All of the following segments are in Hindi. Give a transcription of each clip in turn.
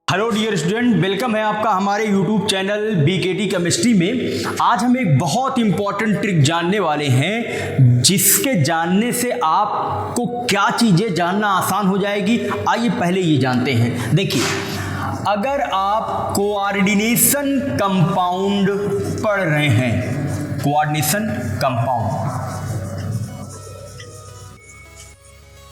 हेलो डियर स्टूडेंट, वेलकम है आपका हमारे यूट्यूब चैनल बीकेटी केमिस्ट्री में। आज हम एक बहुत इंपॉर्टेंट ट्रिक जानने वाले हैं जिसके जानने से आपको क्या चीज़ें जानना आसान हो जाएगी। आइए पहले ये जानते हैं। देखिए, अगर आप कोऑर्डिनेशन कंपाउंड पढ़ रहे हैं, कोऑर्डिनेशन कंपाउंड,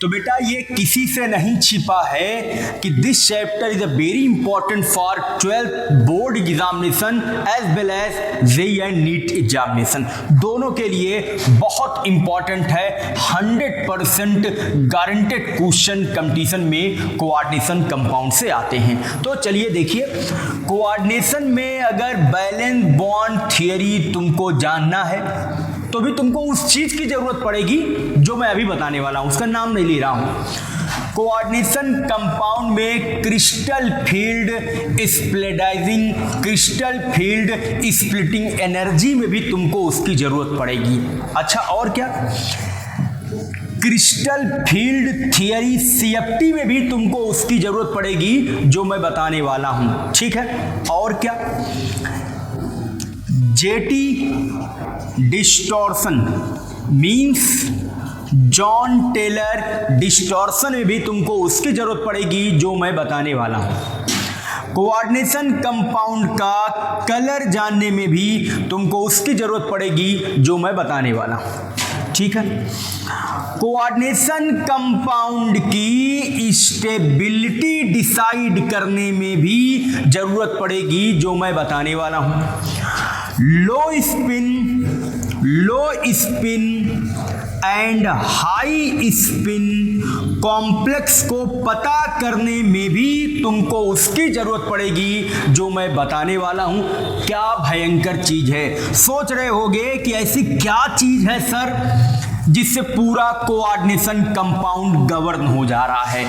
तो बेटा ये किसी से नहीं छिपा है कि this chapter is a very important for 12th board examination as well as JEE and NEET examination. दोनों के लिए बहुत इंपॉर्टेंट है। 100% गारंटेड क्वेश्चन कंपटीशन में कोऑर्डिनेशन कंपाउंड से आते हैं। तो चलिए देखिए, कोऑर्डिनेशन में अगर बैलेंस बॉन्ड थियरी तुमको जानना है तो भी तुमको उस चीज की जरूरत पड़ेगी जो मैं अभी बताने वाला हूं, उसका नाम नहीं ले रहा हूं। कोऑर्डिनेशन कंपाउंड में crystal field splitting, crystal field splitting energy में भी तुमको उसकी जरूरत पड़ेगी। अच्छा, और क्या? क्रिस्टल फील्ड थियरी सीएफटी में भी तुमको उसकी जरूरत पड़ेगी जो मैं बताने वाला हूं। ठीक है, और क्या? JT distortion means Jahn Teller distortion में भी तुमको उसकी जरूरत पड़ेगी जो मैं बताने वाला हूं। कोऑर्डिनेशन कंपाउंड का कलर जानने में भी तुमको उसकी जरूरत पड़ेगी जो मैं बताने वाला हूं। ठीक है, कोऑर्डिनेशन कंपाउंड की स्टेबिलिटी डिसाइड करने में भी जरूरत पड़ेगी जो मैं बताने वाला हूं। लो spin and high spin complex को पता करने में भी तुमको उसकी जरूरत पड़ेगी जो मैं बताने वाला हूं। क्या भयंकर चीज है! सोच रहे होगे कि ऐसी क्या चीज है सर जिससे पूरा कोऑर्डिनेशन कंपाउंड गवर्न हो जा रहा है।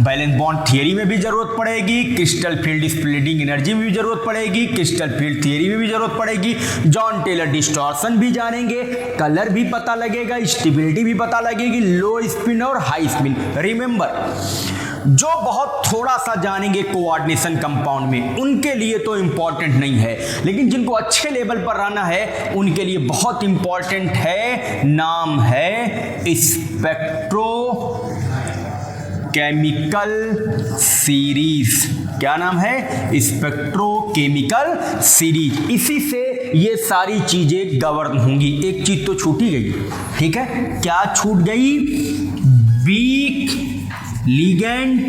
बैलेंस बॉन्ड थियरी में भी जरूरत पड़ेगी, क्रिस्टल फील्ड स्प्लिटिंग एनर्जी में भी जरूरत पड़ेगी, क्रिस्टल फील्ड थियरी में भी जरूरत पड़ेगी, जॉन टेलर डिस्टॉर्शन भी जानेंगे, कलर भी पता लगेगा, स्टेबिलिटी भी पता लगेगी, लो स्पिन और हाई स्पिन। रिमेंबर, जो बहुत थोड़ा सा जानेंगे कोऑर्डिनेशन कंपाउंड में उनके लिए तो इंपॉर्टेंट नहीं है, लेकिन जिनको अच्छे लेवल पर रहना है उनके लिए बहुत इंपॉर्टेंट है। नाम है स्पेक्ट्रो केमिकल सीरीज। क्या नाम है? Spectrochemical series. इसी से ये सारी चीजें गवर्न होंगी। एक चीज तो छूट ही गई। ठीक है, क्या छूट गई? Week ligand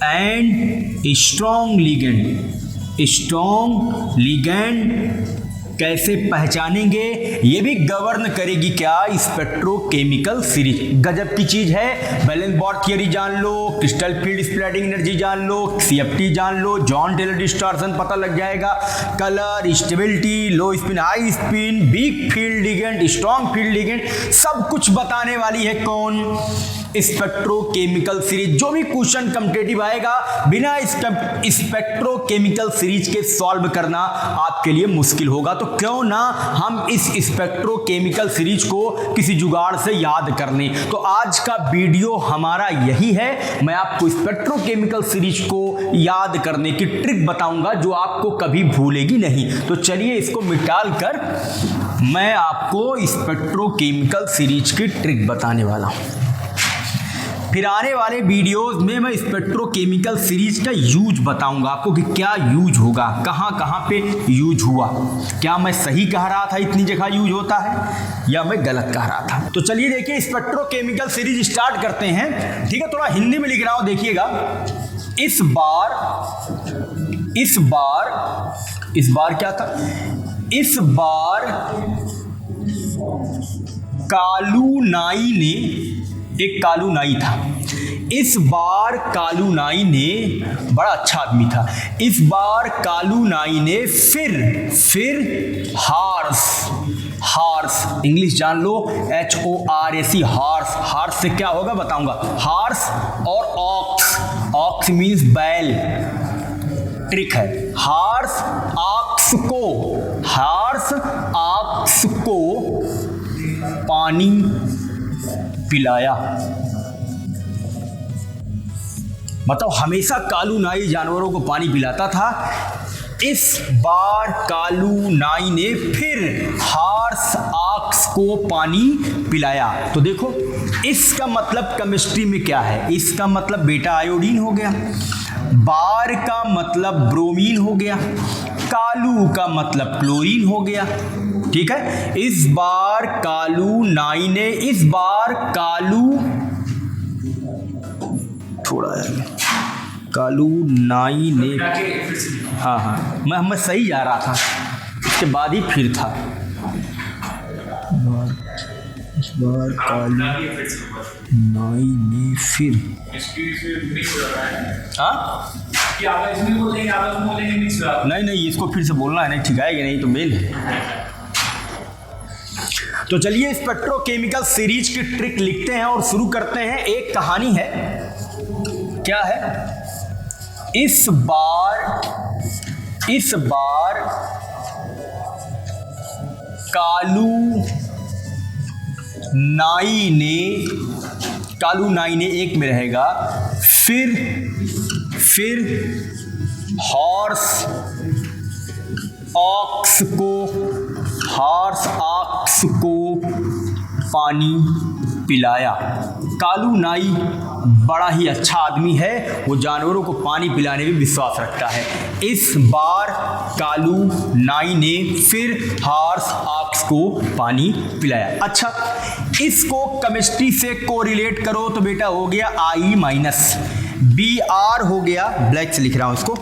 and strong ligand. Strong ligand कैसे पहचानेंगे ये भी गवर्न करेगी क्या? Spectrochemical series. गजब की चीज है। बैलेंस बॉन्ड थियरी जान लो, क्रिस्टल फील्ड स्प्लिटिंग एनर्जी जान लो, सीएफटी जान लो, जॉन टेलर डिस्टॉर्शन पता लग जाएगा, कलर, स्टेबिलिटी, लो spin, high spin, weak field ligand, strong field ligand, सब कुछ बताने वाली है कौन? Spectrochemical series. जो भी क्वेश्चन कॉम्पिटिटिव आएगा बिना स्पेक्ट्रोकेमिकल सीरीज के सॉल्व करना आपके लिए मुश्किल होगा। तो क्यों ना हम इस स्पेक्ट्रोकेमिकल सीरीज को किसी जुगाड़ से याद कर लें। तो आज का वीडियो हमारा यही है। मैं आपको स्पेक्ट्रोकेमिकल सीरीज को याद करने की ट्रिक बताऊंगा जो आपको कभी भूलेगी नहीं। तो चलिए इसको निकाल कर मैं आपको स्पेक्ट्रोकेमिकल सीरीज की ट्रिक बताने वाला हूं। फिर आने वाले वीडियोस में मैं स्पेक्ट्रोकेमिकल सीरीज का यूज बताऊंगा आपको कि क्या यूज होगा, कहां कहां पे यूज हुआ, क्या मैं सही कह रहा था इतनी जगह यूज होता है या मैं गलत कह रहा था। तो चलिए देखिए, स्पेक्ट्रोकेमिकल सीरीज स्टार्ट करते हैं। ठीक है, थोड़ा हिंदी में लिख रहा हूं, देखिएगा। इस बार क्या था? इस बार कालू नाई ने, एक कालू नाई था। इस बार कालू नाई ने, बड़ा अच्छा आदमी था, इस बार कालू नाई ने फिर हार्स, इंग्लिश जान लो, HORS, हार्स से क्या होगा बताऊंगा। हार्स और ऑक्स मीन्स बैल। ट्रिक है, हार्स ऑक्स को पानी पिलाया। मतलब हमेशा कालू नाई जानवरों को पानी पिलाता था। इस बार कालू नाई ने फिर हार्स ऑक्स को पानी पिलाया। तो देखो इसका मतलब केमिस्ट्री में क्या है, इसका मतलब बेटा आयोडीन हो गया, बार का मतलब ब्रोमीन हो गया, कालू का मतलब क्लोरीन हो गया। ठीक है, इस बार कालू नाई ने, इस बार कालू थोड़ा कालू नाई ने, हाँ मैं सही जा रहा था, उसके बाद ही फिर था। इस बार कालू नाई ने फिर, हाँ नहीं इसको फिर से बोलना है, नहीं ठीक है, नहीं तो मेल है। तो चलिए स्पेक्ट्रोकेमिकल सीरीज की ट्रिक लिखते हैं और शुरू करते हैं। एक कहानी है, क्या है, इस बार कालू नाई ने एक में रहेगा, फिर हॉर्स ऑक्स को पानी पिलाया। कालू नाई बड़ा ही अच्छा आदमी है, वो जानवरों को पानी पिलाने में विश्वास रखता है। इस बार कालू नाई ने फिर हॉर्स ऑक्स को पानी पिलाया। अच्छा, इसको केमिस्ट्री से कोरिलेट करो तो बेटा हो गया I माइनस, Br हो गया, ब्लैक से लिख रहा हूं इसको,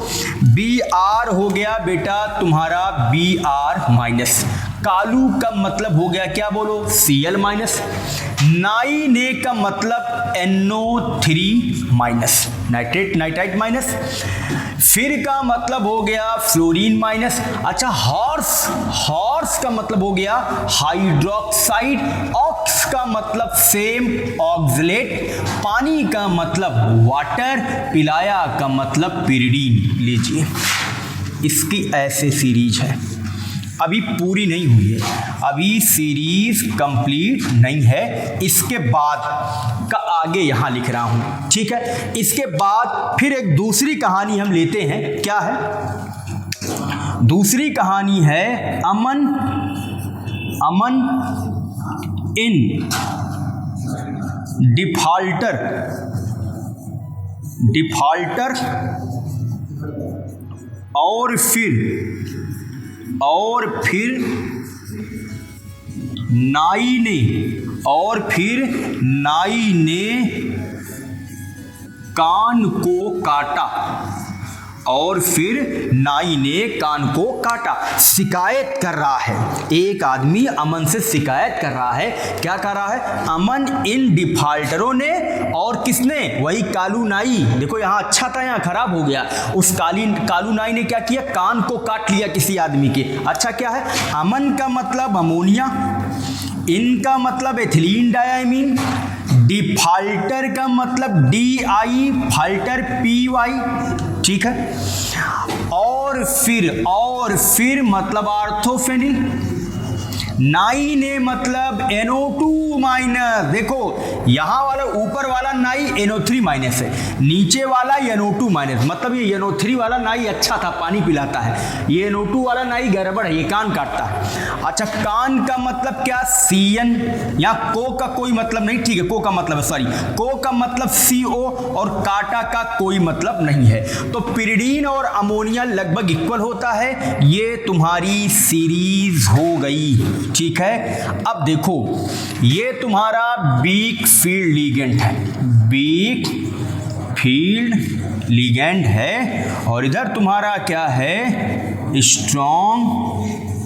Br हो गया बेटा तुम्हारा Br माइनस, कालू का मतलब हो गया क्या बोलो, Cl माइनस, नाई ने का मतलब NO3 माइनस, नाइट्राइट माइनस, फिर का मतलब हो गया फ्लोरीन माइनस। अच्छा, हॉर्स का मतलब हो गया हाइड्रोक्साइड, ऑक्स का मतलब सेम ऑक्सलेट, पानी का मतलब वाटर, पिलाया का मतलब पिरिडीन। लीजिए, इसकी ऐसे सीरीज है, अभी पूरी नहीं हुई है, अभी सीरीज कंप्लीट नहीं है, इसके बाद का आगे यहां लिख रहा हूं। ठीक है, इसके बाद फिर एक दूसरी कहानी हम लेते हैं। क्या है, दूसरी कहानी है अमन इन डिफॉल्टर और फिर नाई ने कान को काटा, और फिर नाई ने कान को काटा। शिकायत कर रहा है, एक आदमी अमन से शिकायत कर रहा है। क्या कर रहा है, अमन इन डिफॉल्टरों ने, और किसने, वही कालू नाई। देखो यहाँ अच्छा था, यहाँ खराब हो गया। उस कालू नाई ने क्या किया, कान को काट लिया किसी आदमी के। अच्छा, क्या है, अमन का मतलब अमोनिया, इनका मतलब एथिलीन डायमीन, डिफॉल्टर का मतलब DI, फाल्टर PY। ठीक है, और फिर मतलब आर्थोफेनिल, नाई ने मतलब NO2 माइनस। देखो यहां वाला ऊपर वाला नाई NO3 माइनस है, नीचे वाला NO2 माइनस, मतलब ये NO3 वाला नाई अच्छा था, पानी पिलाता है, ये NO2 वाला नाई गड़बड़ है, ये कान काटता है। अच्छा, कान का मतलब क्या, CN, यहाँ को का कोई मतलब नहीं, ठीक है, को का मतलब है, सॉरी, को का मतलब CO, और काटा का कोई मतलब नहीं है। तो पिरिडीन और अमोनिया लगभग इक्वल होता है। ये तुम्हारी सीरीज हो गई। ठीक है, अब देखो ये तुम्हारा वीक फील्ड लिगेंड है, वीक फील्ड लिगेंड है, और इधर तुम्हारा क्या है, स्ट्रॉन्ग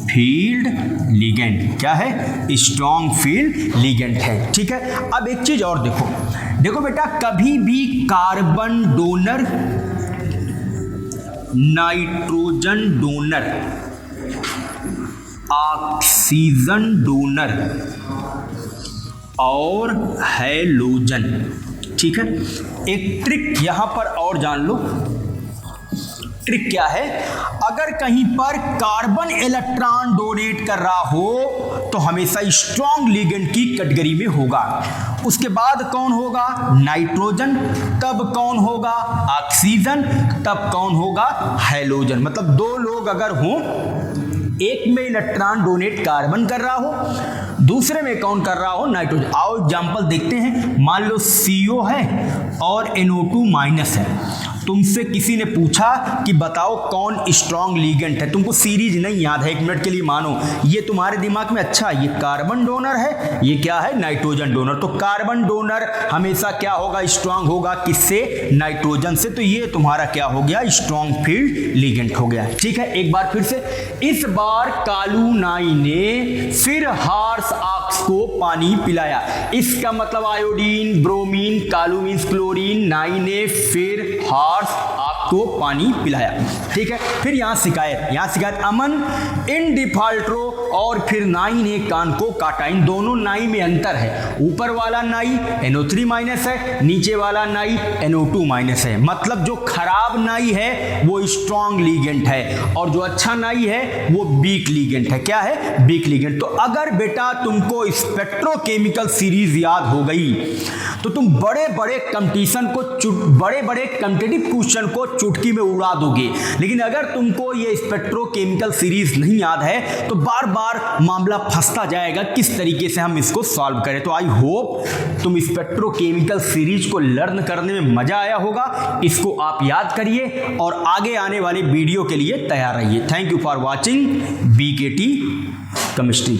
फील्ड लिगेंड। क्या है, स्ट्रॉन्ग फील्ड लिगेंड है। ठीक है, अब एक चीज और देखो बेटा, कभी भी carbon donor, nitrogen donor, oxygen donor और हैलोजन। ठीक है, एक ट्रिक यहां पर और जान लो। ट्रिक क्या है, अगर कहीं पर कार्बन इलेक्ट्रॉन डोनेट कर रहा हो तो हमेशा स्ट्रॉन्ग लिगेंड की कैटेगरी में होगा। उसके बाद कौन होगा? नाइट्रोजन, तब कौन होगा? ऑक्सीजन, तब कौन होगा? हैलोजन। मतलब दो लोग अगर हों, एक में इलेक्ट्रॉन डोनेट कार्बन कर रहा हो, दूसरे में कौन कर रहा हो? नाइट्रोजन। आओ एग्जांपल देखते हैं। मान लो CO है और NO2 माइनस है। तुमसे किसी ने पूछा कि बताओ कौन स्ट्रॉन्ग लिगेंड है, तुमको सीरीज नहीं याद है, 1 मिनट के लिए मानो ये तुम्हारे दिमाग में, अच्छा ये कार्बन डोनर है, ये क्या है? Nitrogen donor. तो कार्बन डोनर हमेशा क्या होगा? स्ट्रॉन्ग होगा। किससे? नाइट्रोजन से। तो ये तुम्हारा क्या हो गया? स्ट्रॉन्ग फील्ड लिगेंड हो गया। ठीक है, एक बार फिर से। इस बार कालू नाई ने फिर हार्स ऑक्स को पानी पिलाया। इसका मतलब iodine, bromine, Kalu means chlorine, नाई ने फिर हार्स को पानी पिलाया। ठीक है, फिर यहां शिकायत अमन इन डिफाल्ट्रो, और फिर नाई ने कान को काटा। इन दोनों नाई में अंतर है। ऊपर वाला नाई NO3 माइनस है, नीचे वाला नाई NO2 माइनस है। मतलब जो खराब नाई है वो स्ट्रॉन्ग लिगेंड है और जो अच्छा नाई है वो वीक लिगेंड है। क्या है? Week ligand. तो अगर बेटा तुमको स्पेक्ट्रोकेमिकल सीरीज याद हो गई तो तुम बड़े बड़े कंपटीशन को, बड़े बड़े कॉम्पिटिटिव क्वेश्चन को चुटकी में उड़ा दोगे। लेकिन अगर तुमको ये स्पेक्ट्रोकेमिकल सीरीज नहीं याद है तो बार बार मामला फंसता जाएगा किस तरीके से हम इसको सॉल्व करें। तो आई होप तुम स्पेक्ट्रोकेमिकल सीरीज को लर्न करने में मजा आया होगा। इसको आप याद करिए और आगे आने वाले वीडियो के लिए तैयार रहिए। Thank you for watching BKT chemistry.